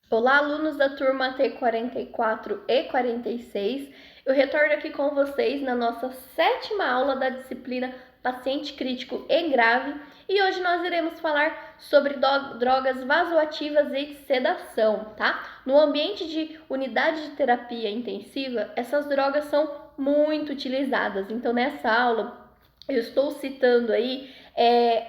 Olá, alunos da turma T44 e 46. Eu retorno aqui com vocês na nossa 7ª aula da disciplina Paciente Crítico e Grave, e hoje nós iremos falar sobre drogas vasoativas e sedação, tá? No ambiente de unidade de terapia intensiva, essas drogas são muito utilizadas. Então, nessa aula, eu estou citando aí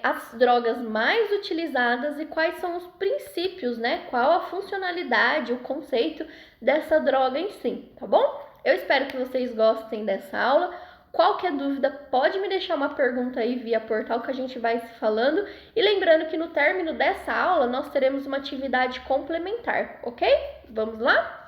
as drogas mais utilizadas e quais são os princípios, né? Qual a funcionalidade, o conceito dessa droga em si, tá bom? Eu espero que vocês gostem dessa aula. Qualquer dúvida, pode me deixar uma pergunta aí via portal que a gente vai se falando. E lembrando que no término dessa aula, nós teremos uma atividade complementar, ok? Vamos lá?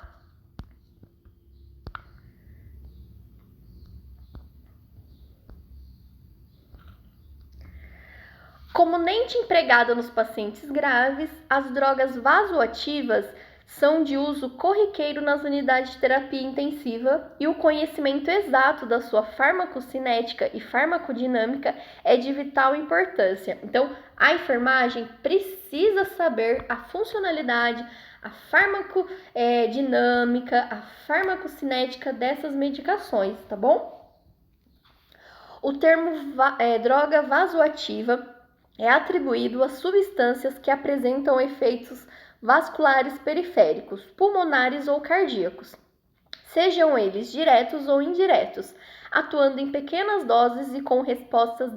Comumente empregada nos pacientes graves, as drogas vasoativas são de uso corriqueiro nas unidades de terapia intensiva e o conhecimento exato da sua farmacocinética e farmacodinâmica é de vital importância. Então, a enfermagem precisa saber a funcionalidade, a farmacodinâmica, a farmacocinética dessas medicações, tá bom? O termo droga vasoativa é atribuído a substâncias que apresentam efeitos vasculares periféricos, pulmonares ou cardíacos, sejam eles diretos ou indiretos, atuando em pequenas doses e com respostas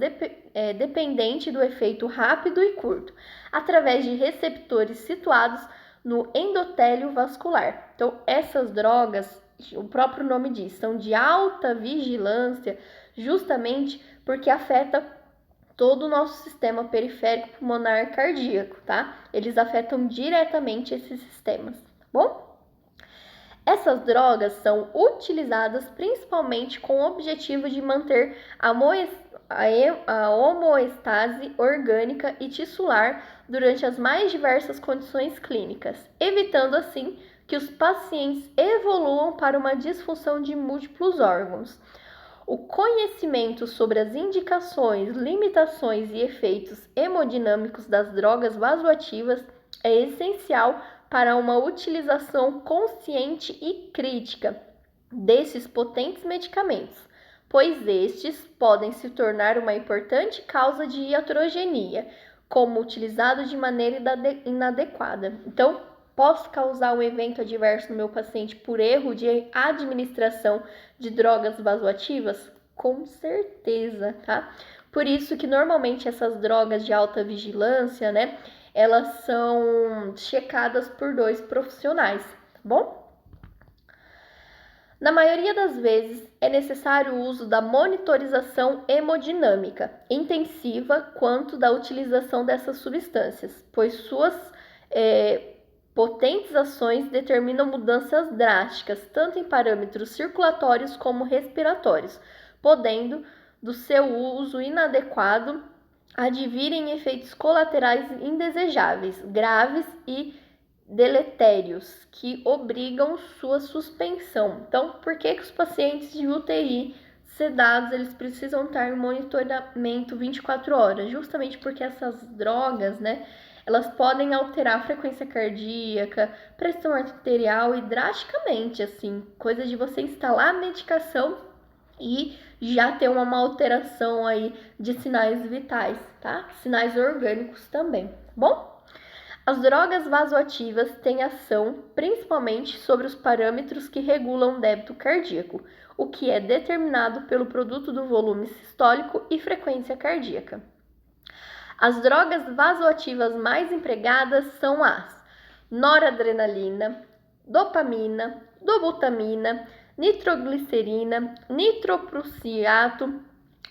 dependente do efeito rápido e curto, através de receptores situados no endotélio vascular. Então, essas drogas, o próprio nome diz, são de alta vigilância, justamente porque afeta todo o nosso sistema periférico pulmonar cardíaco, tá? Eles afetam diretamente esses sistemas, tá bom? Essas drogas são utilizadas principalmente com o objetivo de manter a homeostase orgânica e tissular durante as mais diversas condições clínicas, evitando assim que os pacientes evoluam para uma disfunção de múltiplos órgãos. O conhecimento sobre as indicações, limitações e efeitos hemodinâmicos das drogas vasoativas é essencial para uma utilização consciente e crítica desses potentes medicamentos, pois estes podem se tornar uma importante causa de iatrogenia, como utilizado de maneira inadequada. Então, posso causar um evento adverso no meu paciente por erro de administração de drogas vasoativas? Com certeza, tá? Por isso que normalmente essas drogas de alta vigilância, né, elas são checadas por 2 profissionais, tá bom? Na maioria das vezes, é necessário o uso da monitorização hemodinâmica intensiva quanto da utilização dessas substâncias, pois suas potentes ações determinam mudanças drásticas, tanto em parâmetros circulatórios como respiratórios, podendo, do seu uso inadequado, advirem efeitos colaterais indesejáveis, graves e deletérios que obrigam sua suspensão. Então, por que os pacientes de UTI sedados eles precisam estar em monitoramento 24 horas? Justamente porque essas drogas, né, elas podem alterar a frequência cardíaca, pressão arterial e drasticamente, assim, coisa de você instalar a medicação e já ter uma alteração aí de sinais vitais, tá? Sinais orgânicos também, tá bom? As drogas vasoativas têm ação principalmente sobre os parâmetros que regulam o débito cardíaco, o que é determinado pelo produto do volume sistólico e frequência cardíaca. As drogas vasoativas mais empregadas são as noradrenalina, dopamina, dobutamina, nitroglicerina, nitroprusiato,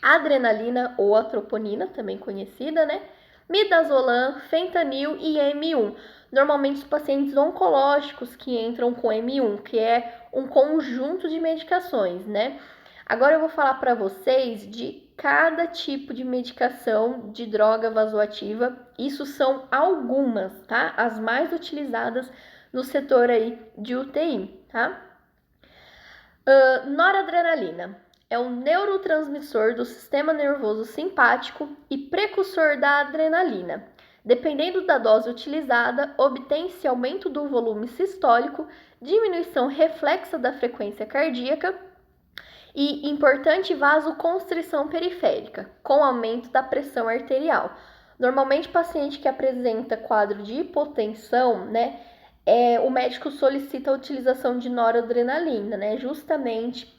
adrenalina ou atroponina, também conhecida, né? Midazolam, fentanil e M1. Normalmente os pacientes oncológicos que entram com M1, que é um conjunto de medicações, né? Agora eu vou falar para vocês de cada tipo de medicação de droga vasoativa. Isso são algumas, tá? As mais utilizadas no setor aí de UTI, tá? Noradrenalina é um neurotransmissor do sistema nervoso simpático e precursor da adrenalina. Dependendo da dose utilizada, obtém-se aumento do volume sistólico, diminuição reflexa da frequência cardíaca e importante vasoconstrição periférica, com aumento da pressão arterial. Normalmente, paciente que apresenta quadro de hipotensão, né, o médico solicita a utilização de noradrenalina, né, justamente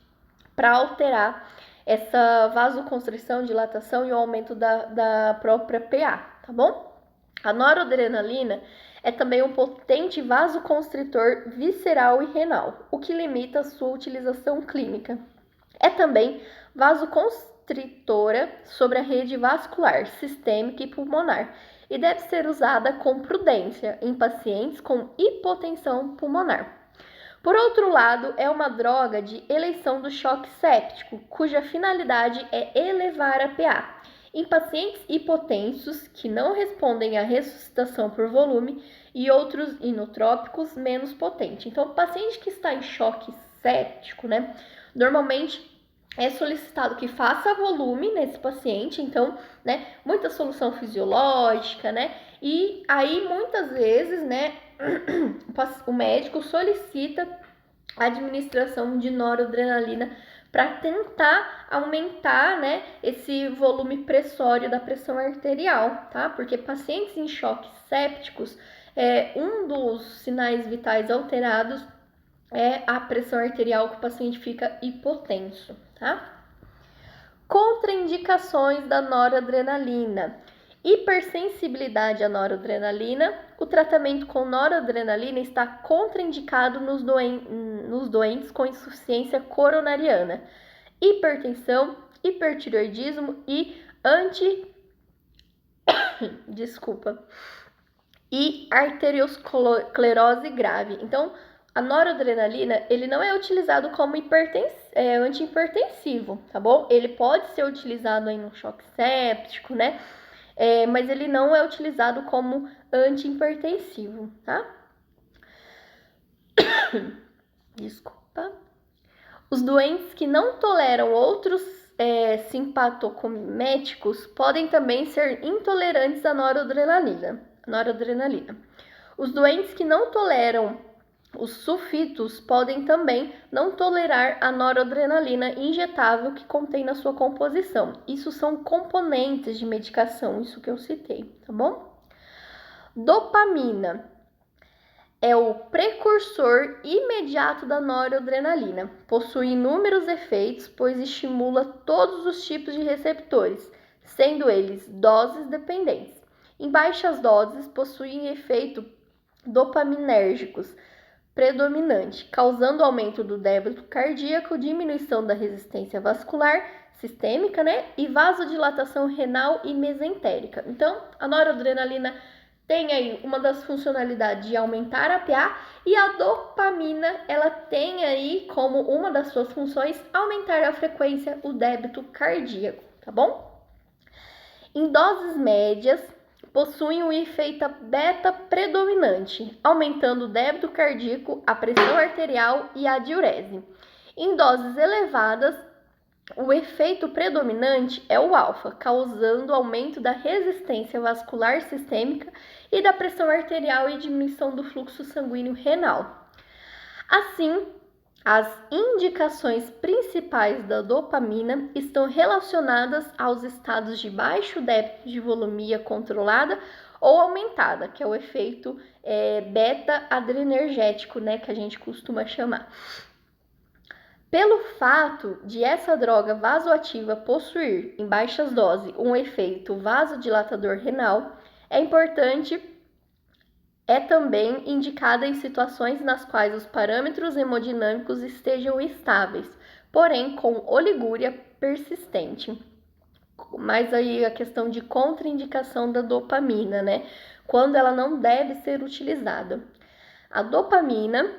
para alterar essa vasoconstrição, dilatação e o aumento da própria PA, tá bom? A noradrenalina é também um potente vasoconstritor visceral e renal, o que limita a sua utilização clínica. É também vasoconstritora sobre a rede vascular, sistêmica e pulmonar, e deve ser usada com prudência em pacientes com hipotensão pulmonar. Por outro lado, é uma droga de eleição do choque séptico, cuja finalidade é elevar a PA. Em pacientes hipotensos que não respondem à ressuscitação por volume e outros inotrópicos menos potentes. Então, o paciente que está em choque séptico, né, normalmente é solicitado que faça volume nesse paciente, então, né, muita solução fisiológica, né, e aí muitas vezes, né, o médico solicita a administração de noradrenalina para tentar aumentar, né, esse volume pressório da pressão arterial, tá? Porque pacientes em choques sépticos, um dos sinais vitais alterados é a pressão arterial, que o paciente fica hipotenso, tá? Contraindicações da noradrenalina. Hipersensibilidade à noradrenalina. O tratamento com noradrenalina está contraindicado nos doentes com insuficiência coronariana, hipertensão, hipertireoidismo e e arteriosclerose grave. Então, a noradrenalina, ele não é utilizado como antihipertensivo, tá bom? Ele pode ser utilizado aí no choque séptico, né? Mas ele não é utilizado como antihipertensivo, tá? Desculpa. Os doentes que não toleram outros simpatocométicos podem também ser intolerantes à noradrenalina. Os doentes que não toleram os sulfitos podem também não tolerar a noradrenalina injetável que contém na sua composição. Isso são componentes de medicação, isso que eu citei, tá bom? Dopamina é o precursor imediato da noradrenalina. Possui inúmeros efeitos, pois estimula todos os tipos de receptores, sendo eles doses dependentes. Em baixas doses, possuem efeito dopaminérgicos predominante, causando aumento do débito cardíaco, diminuição da resistência vascular sistêmica, né, e vasodilatação renal e mesentérica. Então, a noradrenalina tem aí uma das funcionalidades de aumentar a PA e a dopamina, ela tem aí como uma das suas funções aumentar a frequência, o débito cardíaco, tá bom? Em doses médias, possuem um efeito beta predominante, aumentando o débito cardíaco, a pressão arterial e a diurese. Em doses elevadas, o efeito predominante é o alfa, causando aumento da resistência vascular sistêmica e da pressão arterial e diminuição do fluxo sanguíneo renal. Assim, as indicações principais da dopamina estão relacionadas aos estados de baixo débito de volumia controlada ou aumentada, que é o efeito beta-adrenérgico, né, que a gente costuma chamar. Pelo fato de essa droga vasoativa possuir, em baixas doses, um efeito vasodilatador renal, é também indicada em situações nas quais os parâmetros hemodinâmicos estejam estáveis, porém com oligúria persistente. Mas aí a questão de contraindicação da dopamina, né? Quando ela não deve ser utilizada. A dopamina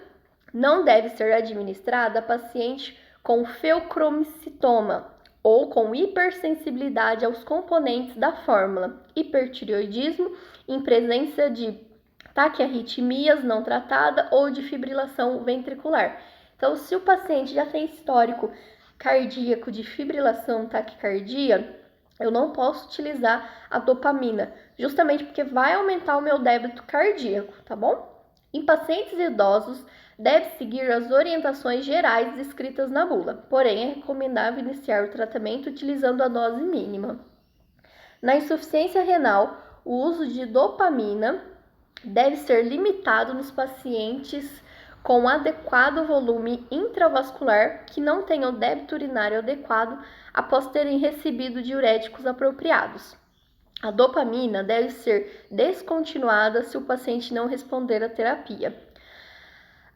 não deve ser administrada a paciente com feucromicitoma ou com hipersensibilidade aos componentes da fórmula, hipertireoidismo em presença de taquiarritmias não tratada ou de fibrilação ventricular. Então, se o paciente já tem histórico cardíaco de fibrilação, taquicardia, eu não posso utilizar a dopamina, justamente porque vai aumentar o meu débito cardíaco, tá bom? Em pacientes idosos, deve seguir as orientações gerais descritas na bula, porém é recomendável iniciar o tratamento utilizando a dose mínima. Na insuficiência renal, o uso de dopamina deve ser limitado nos pacientes com adequado volume intravascular que não tenham débito urinário adequado após terem recebido diuréticos apropriados. A dopamina deve ser descontinuada se o paciente não responder à terapia.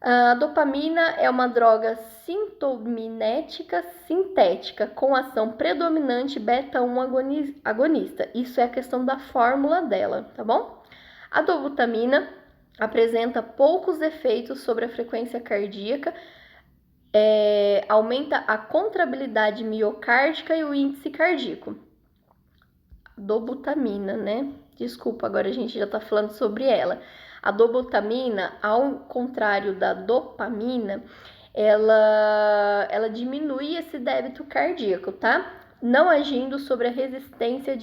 A dopamina é uma droga sintomimética sintética com ação predominante beta-1 agonista. Isso é a questão da fórmula dela, tá bom? A dobutamina apresenta poucos efeitos sobre a frequência cardíaca, aumenta a contrabilidade miocárdica e o índice cardíaco. Dobutamina, né? Desculpa, agora a gente já tá falando sobre ela. A dobutamina, ao contrário da dopamina, ela diminui esse débito cardíaco, tá? Não agindo sobre a resistência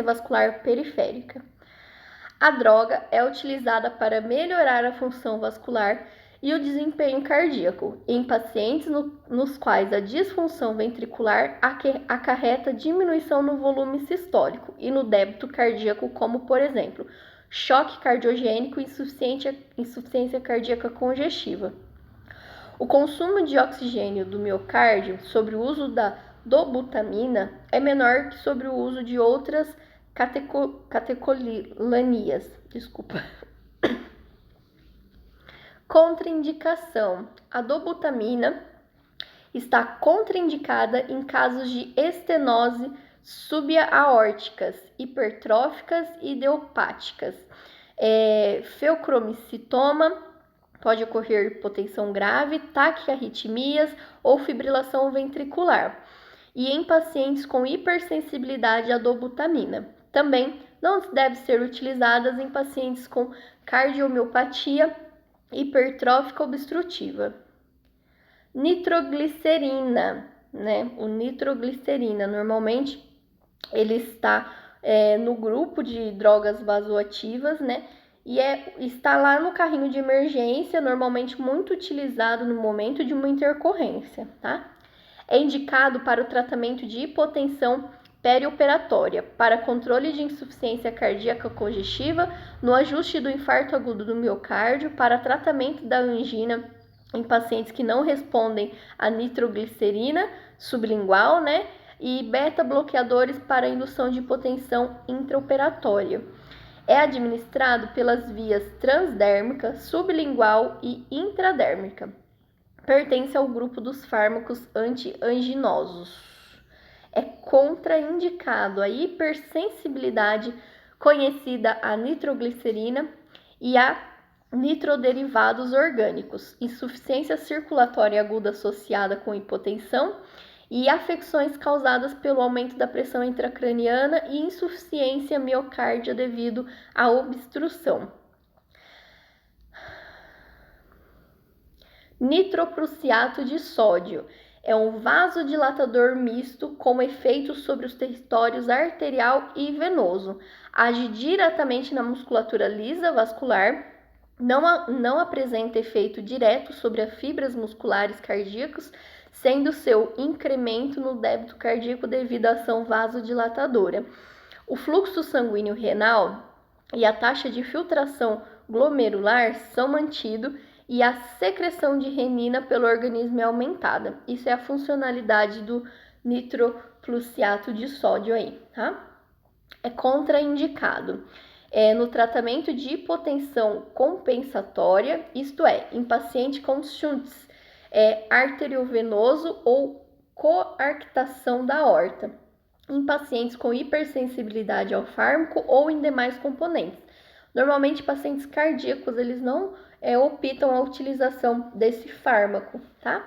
vascular periférica. A droga é utilizada para melhorar a função vascular e o desempenho cardíaco em pacientes nos quais a disfunção ventricular acarreta diminuição no volume sistólico e no débito cardíaco, como, por exemplo, choque cardiogênico e insuficiência cardíaca congestiva. O consumo de oxigênio do miocárdio sobre o uso da dobutamina é menor que sobre o uso de outras catecolaminas. Contraindicação. A dobutamina está contraindicada em casos de estenose subaórticas, hipertróficas e idiopáticas. Feucromicitoma, pode ocorrer hipotensão grave, taquiarritmias ou fibrilação ventricular. E em pacientes com hipersensibilidade à dobutamina. Também não deve ser utilizadas em pacientes com cardiomiopatia hipertrófica obstrutiva. Nitroglicerina, né? O nitroglicerina, normalmente, ele está no grupo de drogas vasoativas, né? E está lá no carrinho de emergência, normalmente muito utilizado no momento de uma intercorrência, tá? É indicado para o tratamento de hipotensão perioperatória, para controle de insuficiência cardíaca congestiva, no ajuste do infarto agudo do miocárdio, para tratamento da angina em pacientes que não respondem à nitroglicerina sublingual, né? E beta-bloqueadores para indução de hipotensão intraoperatória. É administrado pelas vias transdérmica, sublingual e intradérmica. Pertence ao grupo dos fármacos anti-anginosos. É contraindicado a hipersensibilidade conhecida à nitroglicerina e a nitroderivados orgânicos, insuficiência circulatória aguda associada com hipotensão e afecções causadas pelo aumento da pressão intracraniana e insuficiência miocárdia devido à obstrução. Nitroprussiato de sódio é um vasodilatador misto com efeitos sobre os territórios arterial e venoso. Age diretamente na musculatura lisa vascular, não apresenta efeito direto sobre as fibras musculares cardíacas, sendo seu incremento no débito cardíaco devido à ação vasodilatadora. O fluxo sanguíneo renal e a taxa de filtração glomerular são mantidos e a secreção de renina pelo organismo é aumentada. Isso é a funcionalidade do nitroprussiato de sódio aí, tá? É contraindicado no tratamento de hipotensão compensatória, isto é, em paciente com shunts arteriovenoso ou coarctação da aorta, em pacientes com hipersensibilidade ao fármaco ou em demais componentes. Normalmente, pacientes cardíacos, eles não optam a utilização desse fármaco, tá?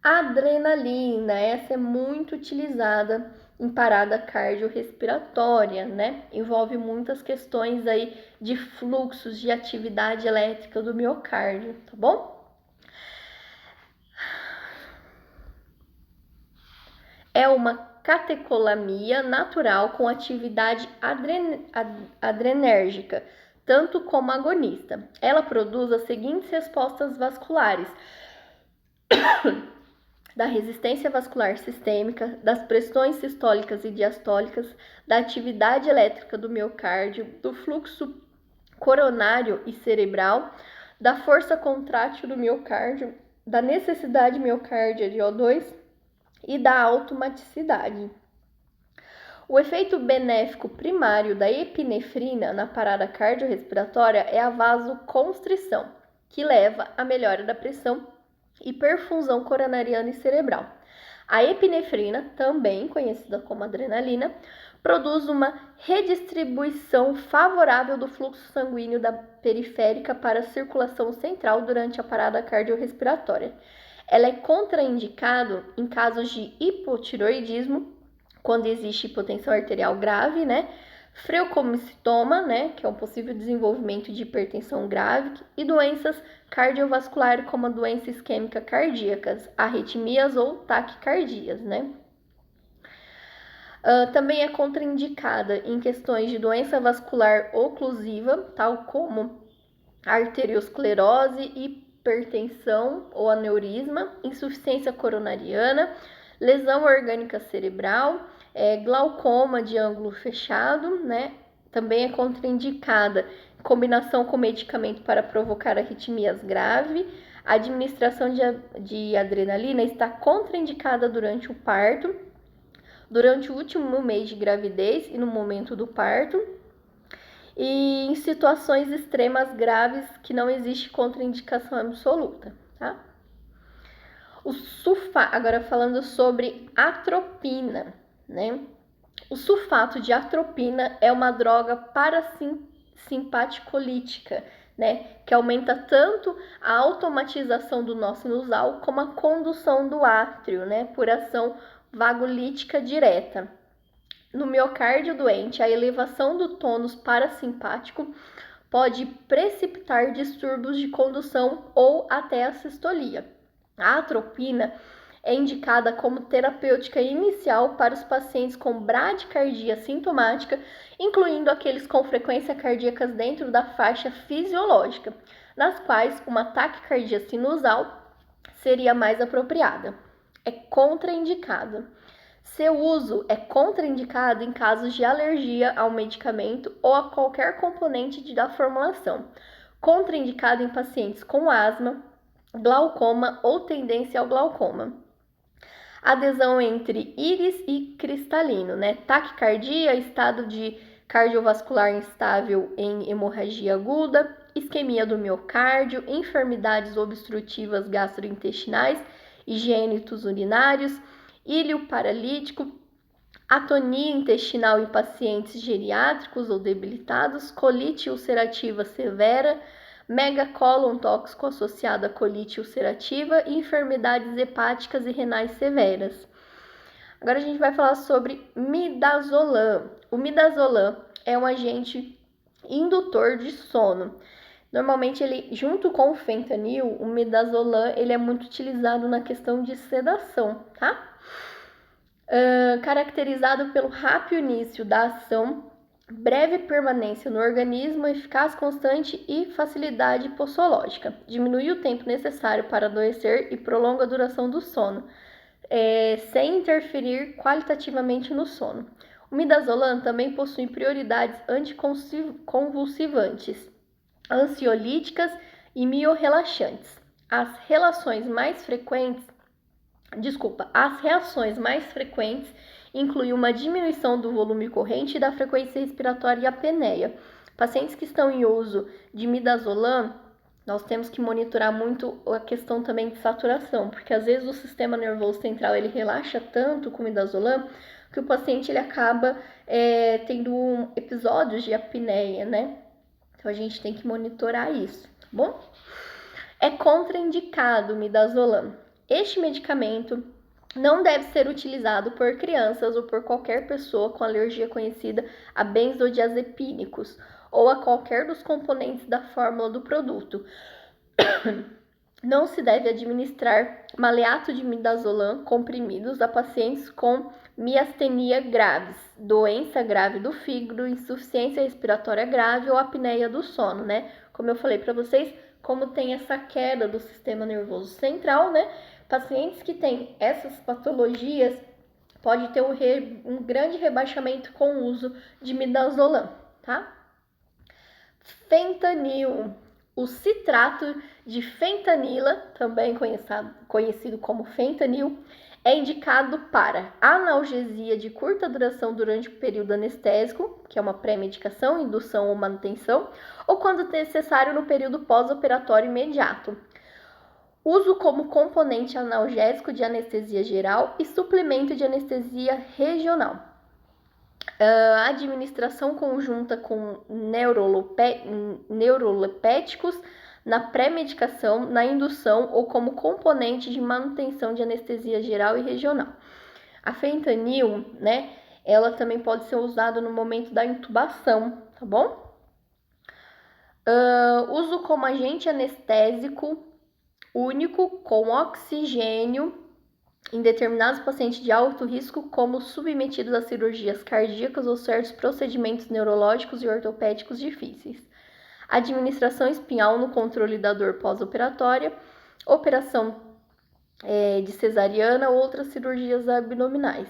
Adrenalina, essa é muito utilizada em parada cardiorrespiratória, né? Envolve muitas questões aí de fluxos de atividade elétrica do miocárdio, tá bom? É uma catecolamia natural com atividade adrenérgica, tanto como agonista. Ela produz as seguintes respostas vasculares: da resistência vascular sistêmica, das pressões sistólicas e diastólicas, da atividade elétrica do miocárdio, do fluxo coronário e cerebral, da força contrátil do miocárdio, da necessidade miocárdia de O2 e da automaticidade. O efeito benéfico primário da epinefrina na parada cardiorrespiratória é a vasoconstrição, que leva à melhora da pressão e perfusão coronariana e cerebral. A epinefrina, também conhecida como adrenalina, produz uma redistribuição favorável do fluxo sanguíneo da periférica para a circulação central durante a parada cardiorrespiratória. Ela é contraindicada em casos de hipotiroidismo, quando existe hipotensão arterial grave, freucomictoma, que é um possível desenvolvimento de hipertensão grave, e doenças cardiovasculares como a doença isquêmica cardíacas, arritmias ou taquicardias, também é contraindicada em questões de doença vascular oclusiva, tal como arteriosclerose, hipertensão ou aneurisma, insuficiência coronariana, lesão orgânica cerebral, glaucoma de ângulo fechado, também é contraindicada em combinação com medicamento para provocar arritmias graves. A administração de adrenalina está contraindicada durante o parto, durante o último mês de gravidez e no momento do parto, e em situações extremas graves que não existe contraindicação absoluta, tá? Agora falando sobre atropina, O sulfato de atropina é uma droga parasimpaticolítica, que aumenta tanto a automatização do nó sinusal como a condução do átrio, por ação vagolítica direta. No miocárdio doente, a elevação do tônus parasimpático pode precipitar distúrbios de condução ou até a sistolia. A atropina é indicada como terapêutica inicial para os pacientes com bradicardia sintomática, incluindo aqueles com frequência cardíacas dentro da faixa fisiológica, nas quais uma taquicardia sinusal seria mais apropriada. É contraindicado. Seu uso é contraindicado em casos de alergia ao medicamento ou a qualquer componente da formulação. Contraindicado em pacientes com asma, glaucoma ou tendência ao glaucoma. Adesão entre íris e cristalino, Taquicardia, estado de cardiovascular instável em hemorragia aguda, isquemia do miocárdio, enfermidades obstrutivas gastrointestinais, higiênitos urinários, íleo paralítico, atonia intestinal em pacientes geriátricos ou debilitados, colite ulcerativa severa, megacolon tóxico associado a colite ulcerativa e enfermidades hepáticas e renais severas. Agora a gente vai falar sobre midazolam. O midazolam é um agente indutor de sono. Normalmente, ele, junto com o fentanil, o midazolam, ele é muito utilizado na questão de sedação, caracterizado pelo rápido início da ação, breve permanência no organismo, eficaz constante e facilidade possológica. Diminui o tempo necessário para adoecer e prolonga a duração do sono, sem interferir qualitativamente no sono. O midazolam também possui propriedades anticonvulsivantes, ansiolíticas e miorrelaxantes. As reações mais frequentes incluem uma diminuição do volume corrente e da frequência respiratória e apneia. Pacientes que estão em uso de midazolam, nós temos que monitorar muito a questão também de saturação, porque às vezes o sistema nervoso central ele relaxa tanto com midazolam que o paciente ele acaba tendo episódios de apneia, Então a gente tem que monitorar isso, tá bom? É contraindicado o midazolam. Este medicamento não deve ser utilizado por crianças ou por qualquer pessoa com alergia conhecida a benzodiazepínicos ou a qualquer dos componentes da fórmula do produto. Não se deve administrar maleato de midazolam comprimidos a pacientes com miastenia graves, doença grave do fígado, insuficiência respiratória grave ou apneia do sono, né? Como eu falei para vocês, como tem essa queda do sistema nervoso central, né? Pacientes que têm essas patologias pode ter um grande rebaixamento com o uso de midazolam, tá? Fentanil. O citrato de fentanila, também conhecido como fentanil, é indicado para analgesia de curta duração durante o período anestésico, que é uma pré-medicação, indução ou manutenção, ou quando necessário no período pós-operatório imediato. Uso como componente analgésico de anestesia geral e suplemento de anestesia regional. Administração conjunta com neurolepéticos na pré-medicação, na indução ou como componente de manutenção de anestesia geral e regional. A fentanil, né, ela também pode ser usada no momento da intubação, tá bom? Uso como agente anestésico único com oxigênio em determinados pacientes de alto risco, como submetidos a cirurgias cardíacas ou certos procedimentos neurológicos e ortopédicos difíceis. Administração espinhal no controle da dor pós-operatória, operação de cesariana ou outras cirurgias abdominais.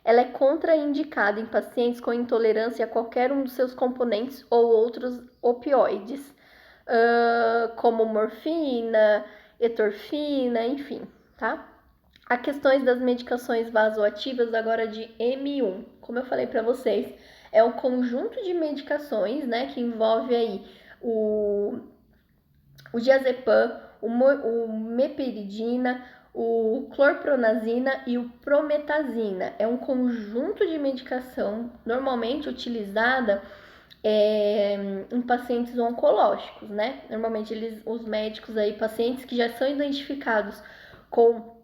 Ela é contraindicada em pacientes com intolerância a qualquer um dos seus componentes ou outros opioides, como morfina, etorfina, enfim, tá? Há questões das medicações vasoativas agora de M1. Como eu falei para vocês, é um conjunto de medicações, né, que envolve aí o diazepam, o meperidina, o clorpronazina e o prometazina. É um conjunto de medicação normalmente utilizada em pacientes oncológicos, né? Normalmente os médicos aí, pacientes que já são identificados como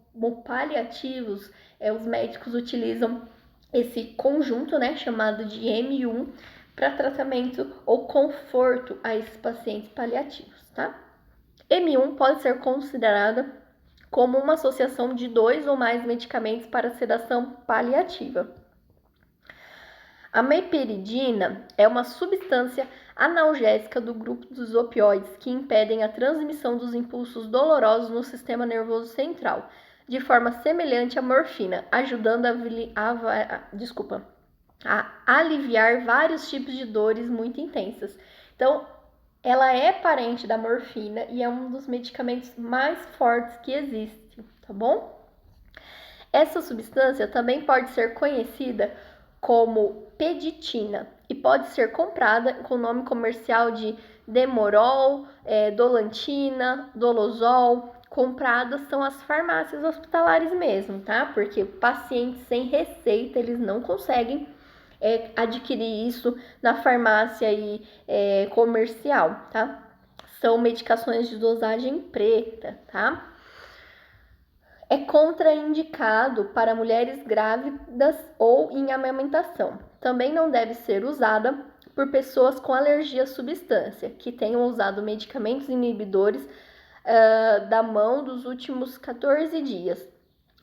paliativos, os médicos utilizam esse conjunto, né, chamado de M1, para tratamento ou conforto a esses pacientes paliativos, tá? M1 pode ser considerada como uma associação de 2 ou mais medicamentos para sedação paliativa. A meperidina é uma substância analgésica do grupo dos opioides que impedem a transmissão dos impulsos dolorosos no sistema nervoso central, de forma semelhante à morfina, ajudando a aliviar vários tipos de dores muito intensas. Então, ela é parente da morfina e é um dos medicamentos mais fortes que existe, tá bom? Essa substância também pode ser conhecida como peditina e pode ser comprada com o nome comercial de Demorol, Dolantina, Dolozol. Compradas são as farmácias hospitalares mesmo, tá? Porque pacientes sem receita, eles não conseguem adquirir isso na farmácia comercial, tá? São medicações de dosagem preta, tá? É contraindicado para mulheres grávidas ou em amamentação. Também não deve ser usada por pessoas com alergia à substância, que tenham usado medicamentos inibidores da mão dos últimos 14 dias,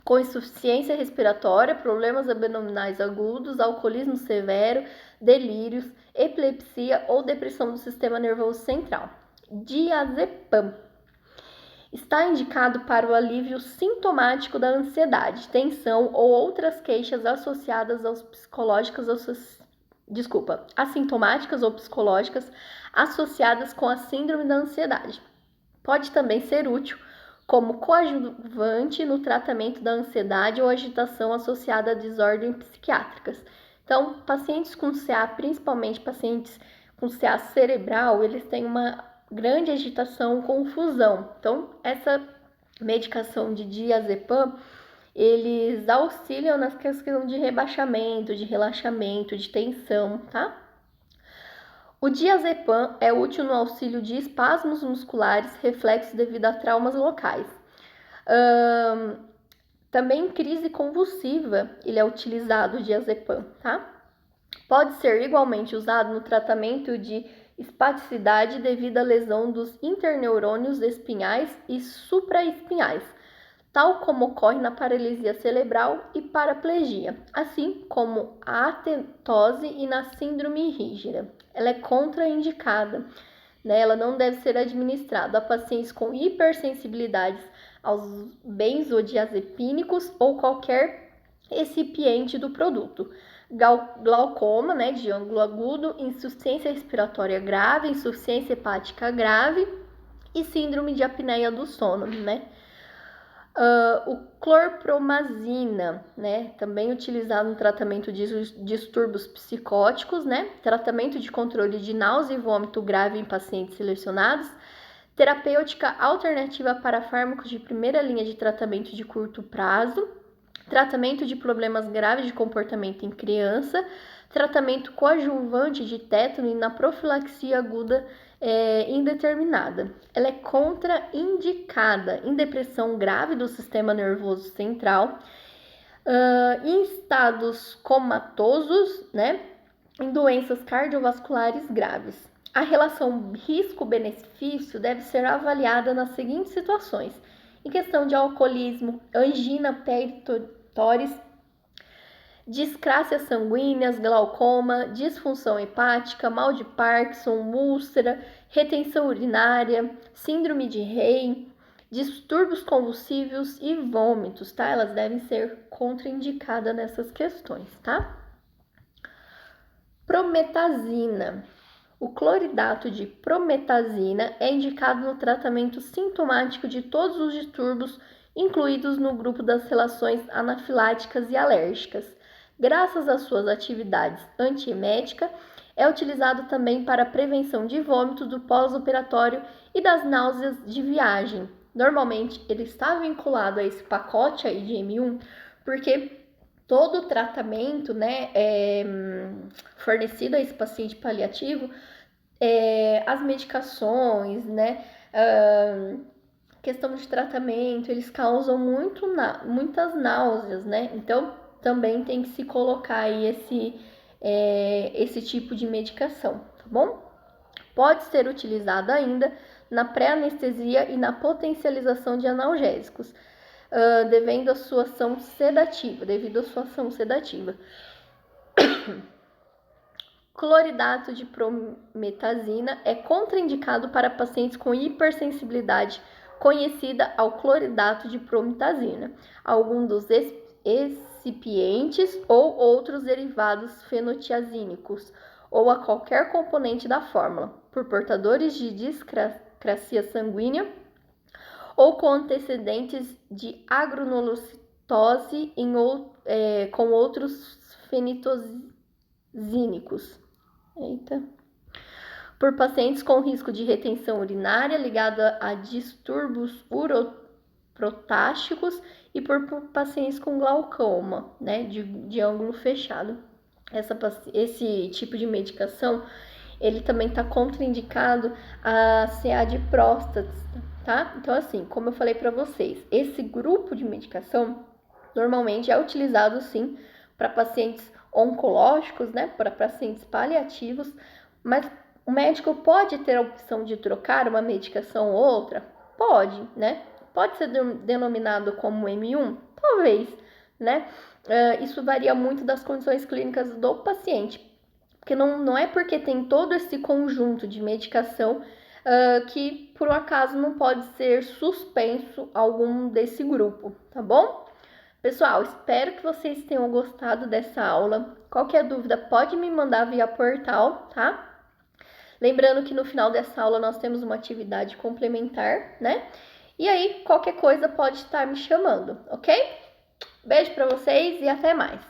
com insuficiência respiratória, problemas abdominais agudos, alcoolismo severo, delírios, epilepsia ou depressão do sistema nervoso central. Diazepam. Está indicado para o alívio sintomático da ansiedade, tensão ou outras queixas associadas assintomáticas ou psicológicas associadas com a síndrome da ansiedade. Pode também ser útil como coadjuvante no tratamento da ansiedade ou agitação associada a desordens psiquiátricas. Então, pacientes com CA, principalmente pacientes com CA cerebral, eles têm uma grande agitação, confusão. Então, essa medicação de diazepam, eles auxiliam na questão de rebaixamento, de relaxamento, de tensão, tá? O diazepam é útil no auxílio de espasmos musculares, reflexos devido a traumas locais. Também em crise convulsiva, ele é utilizado o diazepam, tá? Pode ser igualmente usado no tratamento de espasticidade devido à lesão dos interneurônios espinhais e supraespinhais, tal como ocorre na paralisia cerebral e paraplegia, assim como a atenose e na síndrome rígida. Ela é contraindicada, né? Ela não deve ser administrada a pacientes com hipersensibilidades aos benzodiazepínicos ou qualquer recipiente do produto. Glaucoma, né, de ângulo agudo, insuficiência respiratória grave, insuficiência hepática grave e síndrome de apneia do sono, né? O clorpromazina, né, também utilizado no tratamento de distúrbios psicóticos, né, tratamento de controle de náusea e vômito grave em pacientes selecionados, terapêutica alternativa para fármacos de primeira linha de tratamento de curto prazo, tratamento de problemas graves de comportamento em criança, tratamento coadjuvante de tétano e na profilaxia aguda indeterminada. Ela é contraindicada em depressão grave do sistema nervoso central, em estados comatosos, né, em doenças cardiovasculares graves. A relação risco-benefício deve ser avaliada nas seguintes situações: em questão de alcoolismo, angina peritoris, discrácias sanguíneas, glaucoma, disfunção hepática, mal de Parkinson, úlcera, retenção urinária, síndrome de Rey, distúrbios convulsivos e vômitos, tá? Elas devem ser contraindicadas nessas questões, tá? Prometazina. O cloridato de prometazina é indicado no tratamento sintomático de todos os distúrbios incluídos no grupo das relações anafiláticas e alérgicas. Graças às suas atividades antiemética, é utilizado também para a prevenção de vômito do pós-operatório e das náuseas de viagem. Normalmente, ele está vinculado a esse pacote aí de M1, porque todo o tratamento, né, fornecido a esse paciente paliativo, as medicações, né, questão de tratamento, eles causam muitas náuseas, né? Então, também tem que se colocar aí esse tipo de medicação, tá bom? Pode ser utilizado ainda na pré-anestesia e na potencialização de analgésicos, devido à sua ação sedativa. Cloridato de prometazina é contraindicado para pacientes com hipersensibilidade conhecida ao cloridato de prometazina, algum dos excipientes ou outros derivados fenotiazínicos, ou a qualquer componente da fórmula, por portadores de discrasia sanguínea ou com antecedentes de agranulocitose com outros fenitozínicos. Por pacientes com risco de retenção urinária ligada a distúrbios uroprotásticos e por pacientes com glaucoma, né, de ângulo fechado. Esse tipo de medicação, ele também está contraindicado a CA de próstata, tá? Então, assim, como eu falei para vocês, esse grupo de medicação normalmente é utilizado, sim, para pacientes oncológicos, né, para pacientes paliativos, mas o médico pode ter a opção de trocar uma medicação ou outra? Pode, né? Pode ser denominado como M1? Talvez, né? Isso varia muito das condições clínicas do paciente, porque não é porque tem todo esse conjunto de medicação que por um acaso não pode ser suspenso algum desse grupo, tá bom? Pessoal, espero que vocês tenham gostado dessa aula. Qualquer dúvida pode me mandar via portal, tá? Lembrando que no final dessa aula nós temos uma atividade complementar, né? E aí, qualquer coisa pode estar me chamando, ok? Beijo pra vocês e até mais!